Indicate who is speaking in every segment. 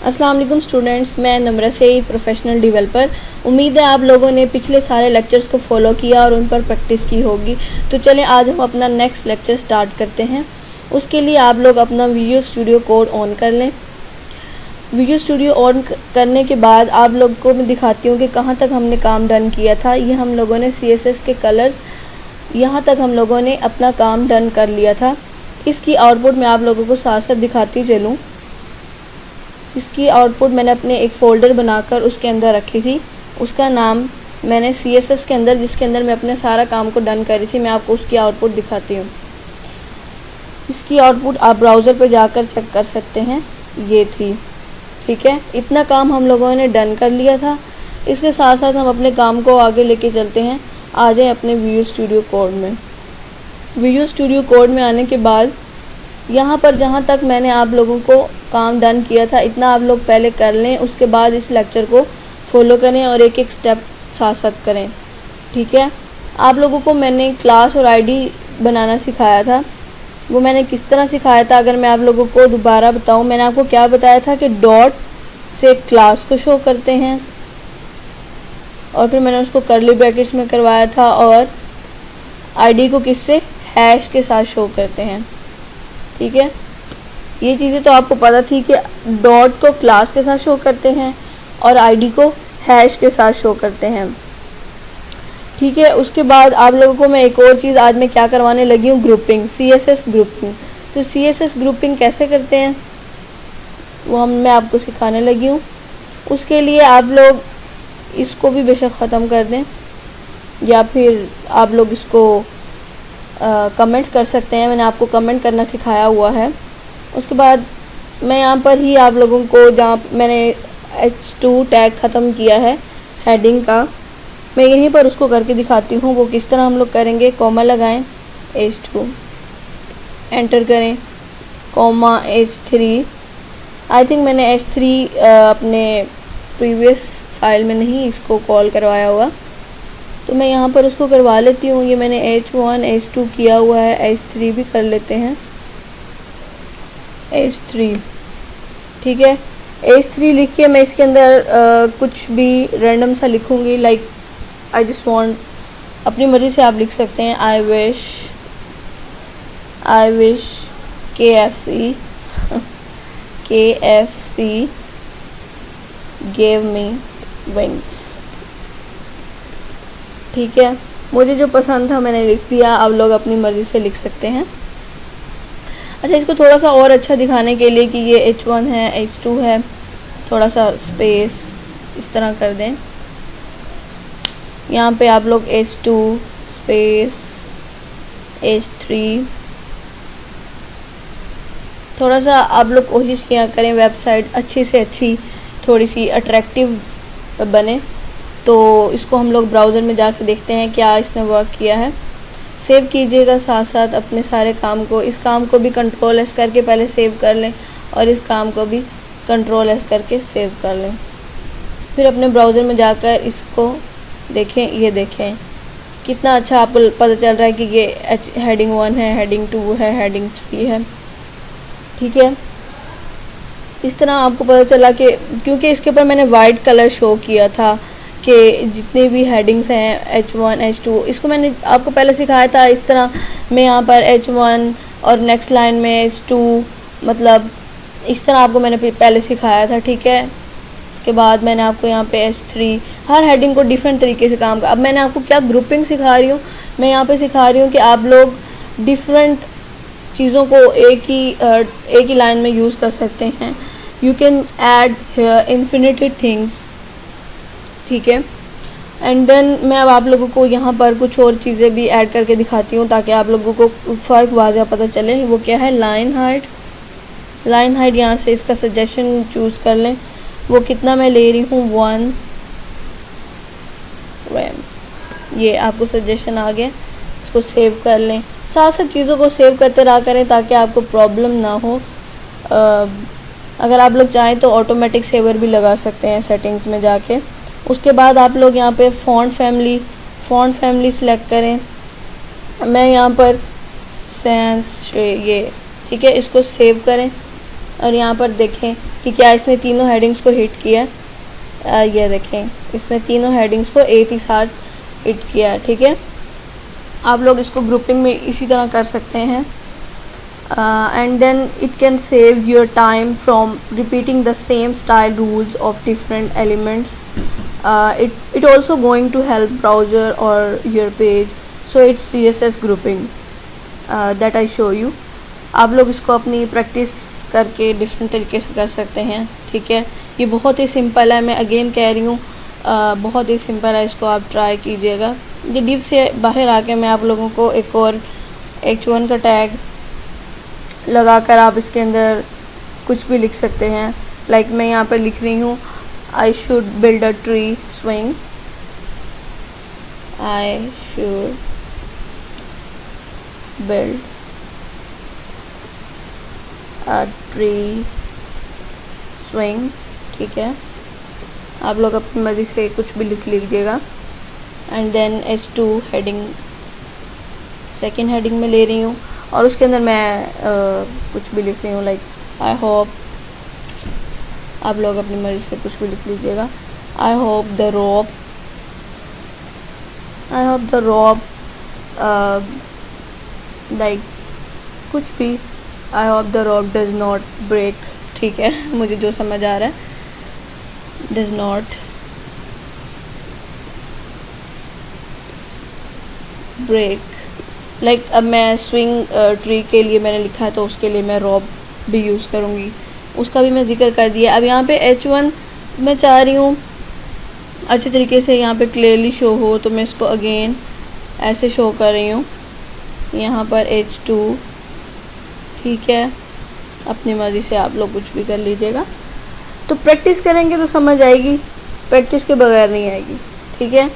Speaker 1: अस्सलाम वालेकुम स्टूडेंट्स, मैं नम्रा सईद, प्रोफेशनल डेवलपर। उम्मीद है आप लोगों ने पिछले सारे लेक्चर्स को फॉलो किया और उन पर प्रैक्टिस की होगी। तो चलें आज हम अपना नेक्स्ट लेक्चर स्टार्ट करते हैं। उसके लिए आप लोग अपना वीडियो स्टूडियो कोड ऑन कर लें। वीडियो स्टूडियो ऑन करने के बाद आप लोग को मैं दिखाती हूँ कि कहाँ तक हमने काम डन किया था। ये हम लोगों ने CSS के कलर्स यहाँ तक हम लोगों ने अपना काम डन कर लिया था। इसकी आउटपुट मैं आप लोगों को साथ साथ दिखाती चलूँ। इसकी आउटपुट मैंने अपने एक फ़ोल्डर बनाकर उसके अंदर रखी थी। उसका नाम मैंने CSS के अंदर, जिसके अंदर मैं अपने सारा काम को डन कर रही थी, मैं आपको उसकी आउटपुट दिखाती हूँ। इसकी आउटपुट आप ब्राउज़र पर जाकर चेक कर सकते हैं, ये थी। ठीक है, इतना काम हम लोगों ने डन कर लिया था। इसके साथ साथ हम अपने काम को आगे लेके चलते हैं। आ जाए अपने वीडियो स्टूडियो कोड में। वीडियो स्टूडियो कोड में आने के बाद यहाँ पर जहाँ तक मैंने आप लोगों को काम डन किया था, इतना आप लोग पहले कर लें। उसके बाद इस लेक्चर को फॉलो करें और एक एक स्टेप साथ साथ करें। ठीक है, आप लोगों को मैंने क्लास और आईडी बनाना सिखाया था। वो मैंने किस तरह सिखाया था, अगर मैं आप लोगों को दोबारा बताऊं, मैंने आपको क्या बताया था कि डॉट से क्लास को शो करते हैं और फिर मैंने उसको कर्ली ब्रैकेट्स में करवाया था, और आईडी को किससे, हैश के साथ शो करते हैं। ठीक है, ये चीज़ें तो आपको पता थी कि डॉट को क्लास के साथ शो करते हैं और आईडी को हैश के साथ शो करते हैं। ठीक है, उसके बाद आप लोगों को मैं एक और चीज़ आज मैं क्या करवाने लगी हूँ, ग्रुपिंग, CSS ग्रुपिंग। तो CSS ग्रुपिंग कैसे करते हैं वो मैं आपको सिखाने लगी हूँ। उसके लिए आप लोग इसको भी बेशक ख़त्म कर दें या फिर आप लोग इसको कमेंट कर सकते हैं। मैंने आपको कमेंट करना सिखाया हुआ है। उसके बाद मैं यहाँ पर ही आप लोगों को, जहाँ मैंने H2 टैग ख़त्म किया है हेडिंग का, मैं यहीं पर उसको करके दिखाती हूँ। वो किस तरह हम लोग करेंगे। कॉमा लगाएं, H2 एंटर करें, कॉमा H3। आई थिंक मैंने H3 अपने प्रीवियस फाइल में नहीं इसको कॉल करवाया हुआ, तो मैं यहाँ पर उसको करवा लेती हूँ। ये मैंने H1 H2 किया हुआ है, H3 भी कर लेते हैं, H3। ठीक है, H3 लिख के मैं इसके अंदर कुछ भी रैंडम सा लिखूँगी, लाइक आई जस्ट वांट, अपनी मर्ज़ी से आप लिख सकते हैं। I wish KFC gave me wings। ठीक है, मुझे जो पसंद था मैंने लिख दिया, आप लोग अपनी मर्ज़ी से लिख सकते हैं। अच्छा, इसको थोड़ा सा और अच्छा दिखाने के लिए कि ये H1 है, H2 है, थोड़ा सा स्पेस इस तरह कर दें। यहाँ पे आप लोग H2 स्पेस H3, थोड़ा सा आप लोग कोशिश किया करें वेबसाइट अच्छी से अच्छी, थोड़ी सी अट्रैक्टिव बने। तो इसको हम लोग ब्राउज़र में जाके देखते हैं क्या इसने वर्क किया है। सेव कीजिएगा साथ साथ अपने सारे काम को। इस काम को भी Ctrl+S करके पहले सेव कर लें और इस काम को भी Ctrl+S करके सेव कर लें। फिर अपने ब्राउज़र में जाकर इसको देखें। ये देखें कितना अच्छा आपको पता चल रहा है कि ये हेडिंग 1 है, हेडिंग 2 है, हेडिंग 3 है। ठीक है, इस तरह आपको पता चला कि क्योंकि इसके ऊपर मैंने वाइट कलर शो किया था कि जितने भी हेडिंग्स हैं H1 H2, इसको मैंने आपको पहले सिखाया था। इस तरह मैं यहाँ पर H1 और नेक्स्ट लाइन में H2, मतलब इस तरह आपको मैंने पहले सिखाया था। ठीक है, इसके बाद मैंने आपको यहाँ पे H3, हर हेडिंग को डिफरेंट तरीके से काम का। अब मैंने आपको क्या ग्रुपिंग सिखा रही हूँ, मैं यहाँ पे सिखा रही हूँ कि आप लोग डिफरेंट चीज़ों को एक ही लाइन में यूज़ कर सकते हैं। You can add here infinity things. ठीक है, एंड देन मैं अब आप लोगों को यहाँ पर कुछ और चीज़ें भी ऐड करके दिखाती हूँ ताकि आप लोगों को फ़र्क वाज़ह पता चले। वो क्या है, लाइन हाइट। यहाँ से इसका सजेशन चूज़ कर लें। वो कितना मैं ले रही हूँ, 1 रैम। ये आपको सजेशन आ गया, इसको सेव कर लें। साथ साथ चीज़ों को सेव करते रहा करें ताकि आपको प्रॉब्लम ना हो। अगर आप लोग चाहें तो ऑटोमेटिक सेवर भी लगा सकते हैं सेटिंग्स में जाके। उसके बाद आप लोग यहाँ पे फ़ॉन्ट फैमिली सेलेक्ट करें। मैं यहाँ पर सैंस ये, ठीक है, इसको सेव करें और यहाँ पर देखें कि क्या इसने तीनों हेडिंग्स को हिट किया है। ये देखें, इसने तीनों हेडिंग्स को एक ही साथ हिट किया है। ठीक है, आप लोग इसको ग्रुपिंग में इसी तरह कर सकते हैं। And then it can save your time from repeating the same style rules of different elements. it also going to help browser or your page, so it's CSS grouping that I show you। आप लोग इसको अपनी practice करके different तरीके से कर सकते हैं। ठीक है, ये बहुत ही सिंपल है, मैं अगेन कह रही हूँ बहुत ही सिंपल है, इसको आप ट्राई कीजिएगा। ये div से बाहर आके मैं आप लोगों को एक और h1 का टैग लगाकर आप इसके अंदर कुछ भी लिख सकते हैं। लाइक मैं यहाँ पर लिख रही हूँ I should build a tree swing। I should build a tree swing। ठीक है, आप लोग अपनी मर्ज़ी से कुछ भी लिख लीजिएगा। And then H2 heading second heading में ले रही हूँ और उसके अंदर मैं कुछ भी लिख रही हूँ। लाइक आई होप, आप लोग अपनी मर्ज़ी से कुछ भी लिख लीजिएगा। I hope the rope, I hope the rope, like कुछ भी, I hope the rope does not break. ठीक है, मुझे जो समझ आ रहा है, डज नॉट ब्रेक। लाइक अब मैं स्विंग ट्री के लिए मैंने लिखा है तो उसके लिए मैं रोप भी यूज़ करूँगी, उसका भी मैं जिक्र कर दिया। अब यहाँ पे H1 मैं चाह रही हूँ अच्छे तरीके से यहाँ पे क्लियरली शो हो, तो मैं इसको अगेन ऐसे शो कर रही हूँ। यहाँ पर H2, ठीक है, अपनी मर्ज़ी से आप लोग कुछ भी कर लीजिएगा। तो प्रैक्टिस करेंगे तो समझ आएगी, प्रैक्टिस के बगैर नहीं आएगी। ठीक है,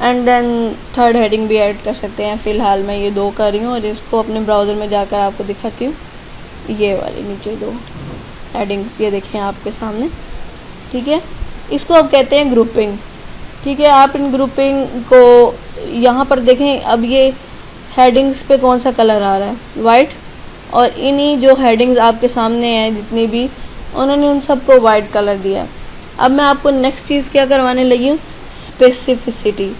Speaker 1: एंड देन थर्ड हेडिंग भी ऐड कर सकते हैं। फ़िलहाल मैं ये दो कर रही हूँ और इसको अपने ब्राउज़र में जाकर आपको दिखाती हूँ। ये वाली नीचे दो हेडिंग्स ये देखें आपके सामने। ठीक है, इसको अब कहते हैं ग्रुपिंग। ठीक है, आप इन ग्रुपिंग को यहाँ पर देखें, अब ये हेडिंग्स पे कौन सा कलर आ रहा है, वाइट, और इन्हीं जो हेडिंग्स आपके सामने हैं जितनी भी, उन्होंने उन सबको वाइट कलर दिया है। अब मैं आपको नेक्स्ट चीज़ क्या करवाने लगी हूँ, स्पेसिफिसिटी।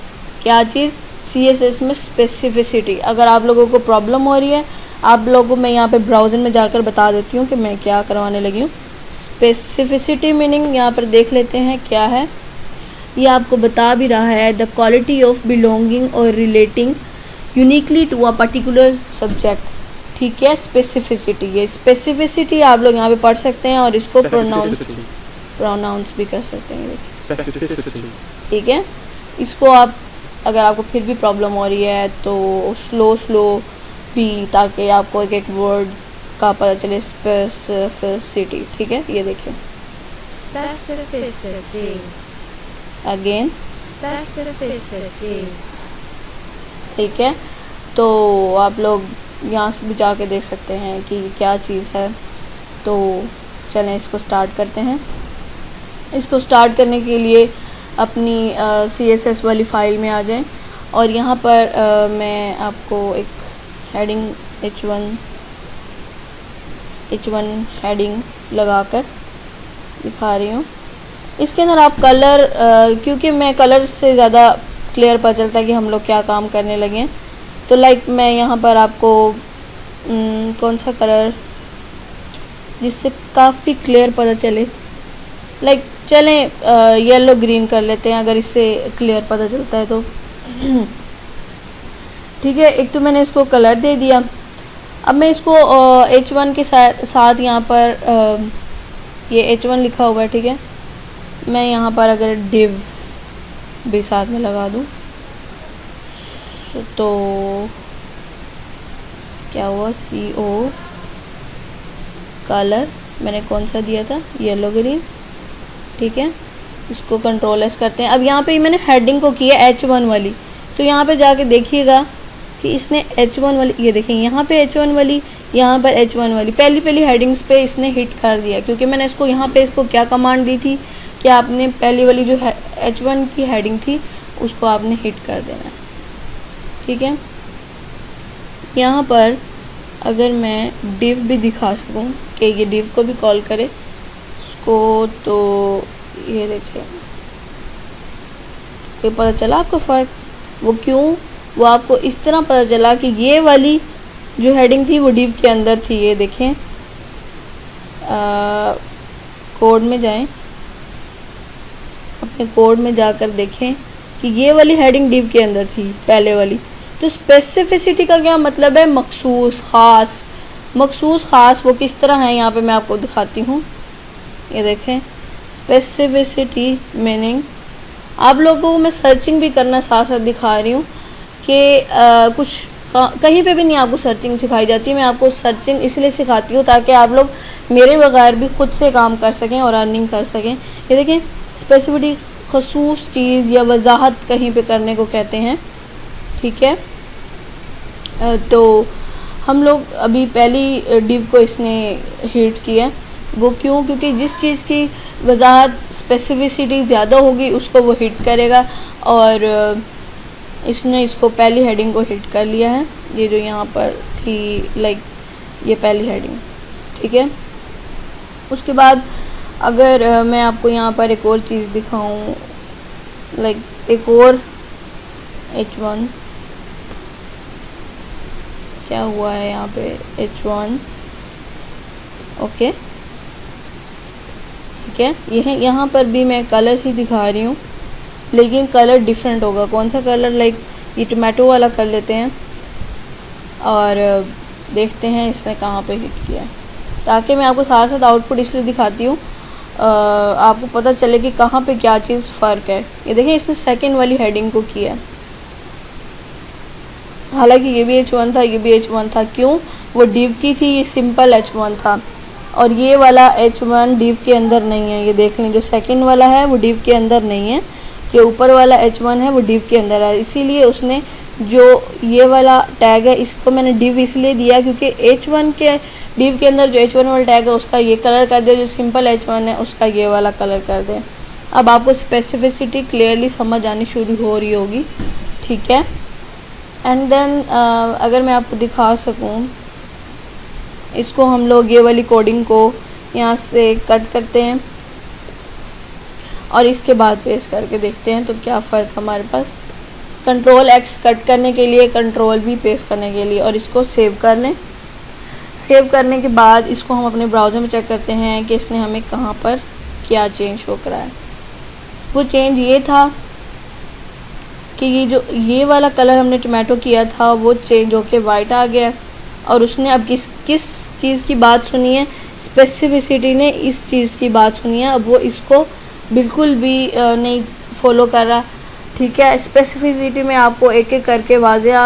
Speaker 1: क्या चीज़, CSS में स्पेसिफिसिटी। अगर आप लोगों को प्रॉब्लम हो रही है, आप लोगों को मैं यहाँ पे ब्राउज़र में जाकर बता देती हूँ कि मैं क्या करवाने लगी हूँ। स्पेसिफिसिटी मीनिंग यहाँ पर देख लेते हैं क्या है। ये आपको बता भी रहा है, द क्वालिटी ऑफ बिलोंगिंग और relating uniquely to a particular subject. ठीक है, स्पेसिफिसिटी, ये स्पेसिफिसिटी आप लोग यहाँ पे पढ़ सकते हैं और इसको प्रोनाउंस भी कर सकते हैं। ठीक है, इसको आप अगर आपको फिर भी प्रॉब्लम हो रही है तो स्लो भी, ताकि आपको एक एक वर्ड का पता चले। स्पेसिफिसिटी, ठीक है, ये देखिए अगेन स्पेसिफिसिटी। ठीक है, तो आप लोग यहाँ से भी जाके देख सकते हैं कि क्या चीज़ है। तो चलें इसको स्टार्ट करते हैं। इसको स्टार्ट करने के लिए अपनी CSS वाली फ़ाइल में आ जाएं और यहाँ पर मैं आपको एक हेडिंग H1 हेडिंग लगाकर दिखा रही हूँ। इसके अंदर आप कलर, क्योंकि मैं कलर से ज़्यादा क्लियर पता चलता है कि हम लोग क्या काम करने लगे हैं, तो लाइक मैं यहाँ पर आपको कौन सा कलर जिससे काफ़ी क्लियर पता चले, लाइक चलें येलो ग्रीन कर लेते हैं, अगर इससे क्लियर पता चलता है तो। ठीक है, एक तो मैंने इसको कलर दे दिया। अब मैं इसको H1 के साथ यहाँ पर ये H1 लिखा हुआ है। ठीक है, मैं यहाँ पर अगर div भी साथ में लगा दूँ तो क्या हुआ, CO कलर मैंने कौन सा दिया था, येलो ग्रीन। ठीक है, इसको Ctrl+S करते हैं। अब यहाँ पे मैंने हेडिंग को किया H1 वाली, तो यहाँ पे जाके देखिएगा कि इसने H1 वाली, ये देखिए यहाँ पे H1 वाली, यहाँ पर H1 वाली पहली हेडिंग्स पे इसने हिट कर दिया, क्योंकि मैंने इसको यहाँ पे इसको क्या कमांड दी थी कि आपने पहली वाली जो H1 की हेडिंग थी उसको आपने हिट कर देना है। ठीक है, यहाँ पर अगर मैं div भी दिखा सकूँ कि ये div को भी कॉल करे, इसको, तो ये देखिए, ये पता चला आपको फ़र्क? वो क्यों? वो आपको इस तरह पता चला कि ये वाली जो हेडिंग थी वो डिव के अंदर थी। ये देखें, कोड में जाएं, अपने कोड में जाकर देखें कि ये वाली हेडिंग डिव के अंदर थी, पहले वाली। तो स्पेसिफिसिटी का क्या मतलब है? मखसूस, ख़ास। मखसूस ख़ास वो किस तरह है, यहाँ पे मैं आपको दिखाती हूँ। ये देखें, स्पेसिफिसिटी मीनिंग, आप लोगों को मैं सर्चिंग भी करना साथ साथ दिखा रही हूँ कि कुछ कहीं पे भी नहीं आपको सर्चिंग सिखाई जाती है। मैं आपको सर्चिंग इसलिए सिखाती हूँ ताकि आप लोग मेरे बगैर भी खुद से काम कर सकें और अर्निंग कर सकें। ये देखें, स्पेसिफिसिटी खसूस चीज़ या वजाहत कहीं पे करने को कहते हैं, ठीक है। तो हम लोग अभी पहली डिव को इसने हिट किया। वो क्यों? क्योंकि जिस चीज़ की वजाहत स्पेसिफिसिटी ज़्यादा होगी उसको वो हिट करेगा, और इसने इसको पहली हेडिंग को हिट कर लिया है। ये जो यहाँ पर थी, लाइक ये पहली हेडिंग, ठीक है। उसके बाद अगर मैं आपको यहाँ पर एक और चीज़ दिखाऊं, लाइक एक और H1 क्या हुआ है यहाँ पे, H1 ओके, ठीक है। यह यहाँ पर भी मैं कलर ही दिखा रही हूँ, लेकिन कलर डिफरेंट होगा। कौन सा कलर? लाइक ये टमाटो वाला कर लेते हैं और देखते हैं इसने कहाँ पे हिट किया है, ताकि मैं आपको साथ साथ आउटपुट इसलिए दिखाती हूँ आपको पता चले कि कहाँ पे क्या चीज़ फ़र्क है। ये देखें, इसने सेकंड वाली हेडिंग को किया है, हालांकि ये भी H1 था, ये भी H1 था। क्यों? वो डिव की थी, ये सिंपल H1 था, और ये वाला H1 डिव के अंदर नहीं है। ये देख लें, जो सेकंड वाला है वो डिव के अंदर नहीं है, जो ऊपर वाला H1 है वो डिव के अंदर है। इसीलिए उसने जो ये वाला टैग है इसको मैंने डिव इसलिए दिया क्योंकि H1 के डिव के अंदर जो H1 वाला टैग है उसका ये कलर कर दे, जो सिंपल H1 है उसका ये वाला कलर कर दे। अब आपको स्पेसिफिसिटी क्लियरली समझ आनी शुरू हो रही होगी, ठीक है। एंड देन अगर मैं आपको दिखा सकूं, इसको हम लोग ये वाली कोडिंग को यहाँ से कट करते हैं और इसके बाद पेस्ट करके देखते हैं तो क्या फ़र्क हमारे पास। कंट्रोल X कट करने के लिए, कंट्रोल V पेस्ट करने के लिए, और इसको सेव कर लें। सेव करने के बाद इसको हम अपने ब्राउज़र में चेक करते हैं कि इसने हमें कहाँ पर क्या चेंज शो करा है। वो चेंज ये था कि ये वाला कलर हमने टमाटो किया था वो चेंज होके वाइट आ गया, और उसने अब किस चीज़ की बात सुनी है? स्पेसिफिसिटी ने इस चीज़ की बात सुनी है। अब वो इसको बिल्कुल भी नहीं फॉलो कर रहा, ठीक है। स्पेसिफिसिटी में आपको एक एक करके वाज़ेह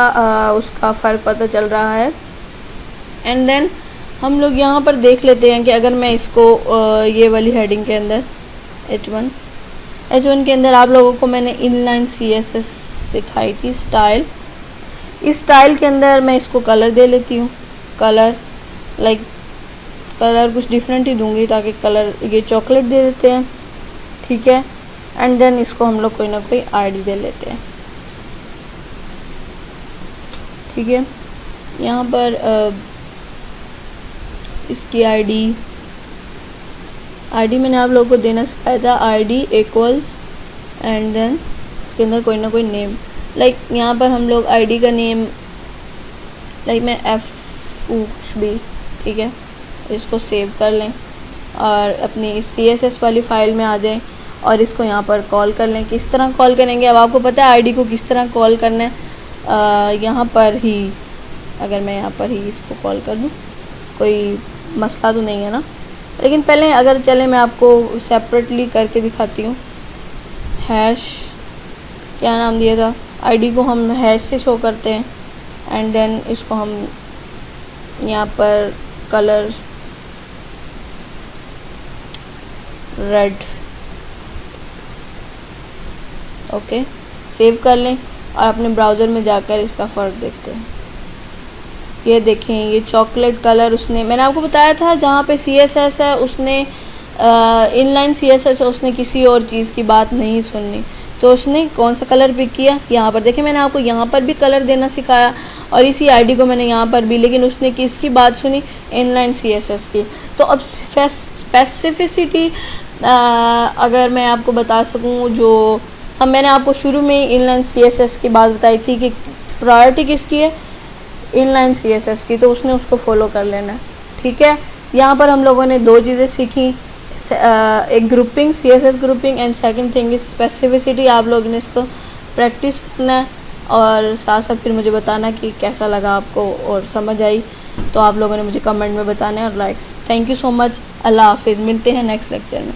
Speaker 1: उसका फ़र्क पता चल रहा है। एंड देन हम लोग यहाँ पर देख लेते हैं कि अगर मैं इसको ये वाली हेडिंग के अंदर H1 के अंदर आप लोगों को मैंने इनलाइन CSS सिखाई थी, स्टाइल। इस स्टाइल के अंदर मैं इसको कलर दे लेती हूँ। कलर लाइक कलर कुछ डिफरेंट ही दूंगी ताकि कलर ये चॉकलेट दे देते हैं, ठीक है। एंड देन इसको हम लोग कोई ना कोई ID दे लेते हैं, ठीक है। यहाँ पर इसकी ID मैंने आप लोगों को देना सिखाया था, ID इक्वल्स एंड देन इसके अंदर कोई ना कोई नेम। लाइक यहाँ पर हम लोग ID का नेम लाइक मैं FUB, ठीक है। इसको सेव कर लें और अपनी इस CSS वाली फ़ाइल में आ जाएं और इसको यहाँ पर कॉल कर लें। किस तरह कॉल करेंगे अब आपको पता है ID को किस तरह कॉल करना है। यहाँ पर ही अगर मैं यहाँ पर ही इसको कॉल कर दूँ कोई मसला तो नहीं है ना, लेकिन पहले अगर चले मैं आपको सेपरेटली करके दिखाती हूँ। हैश क्या नाम दिया था, ID को हम हैश से शो करते हैं एंड देन इसको हम यहाँ पर कलर रेड, ओके, सेव कर लें और अपने ब्राउज़र में जाकर इसका फ़र्क देखते हैं। ये देखें, ये चॉकलेट कलर उसने, मैंने आपको बताया था जहाँ पे CSS है उसने इनलाइन CSS है, उसने किसी और चीज़ की बात नहीं सुननी, तो उसने कौन सा कलर पिक किया। यहाँ पर देखें, मैंने आपको यहाँ पर भी कलर देना सिखाया और इसी ID को मैंने यहाँ पर भी, लेकिन उसने किसकी बात सुनी, इनलाइन CSS की। तो अब स्पेसिफिसिटी अगर मैं आपको बता सकूं, जो मैंने आपको शुरू में इनलाइन CSS की बात बताई थी कि प्रायोरिटी किसकी है, इनलाइन CSS की, तो उसने उसको फॉलो कर लेना है। ठीक है, यहाँ पर हम लोगों ने दो चीज़ें सीखी, एक grouping, CSS grouping, and second thing is specificity. आप लोगों ने इसको प्रैक्टिस करना है और साथ साथ फिर मुझे बताना कि कैसा लगा आपको और समझ आई, तो आप लोगों ने मुझे कमेंट में बताना है और likes. Thank you so much, अल्लाह हाफिज़, मिलते हैं नेक्स्ट लेक्चर में।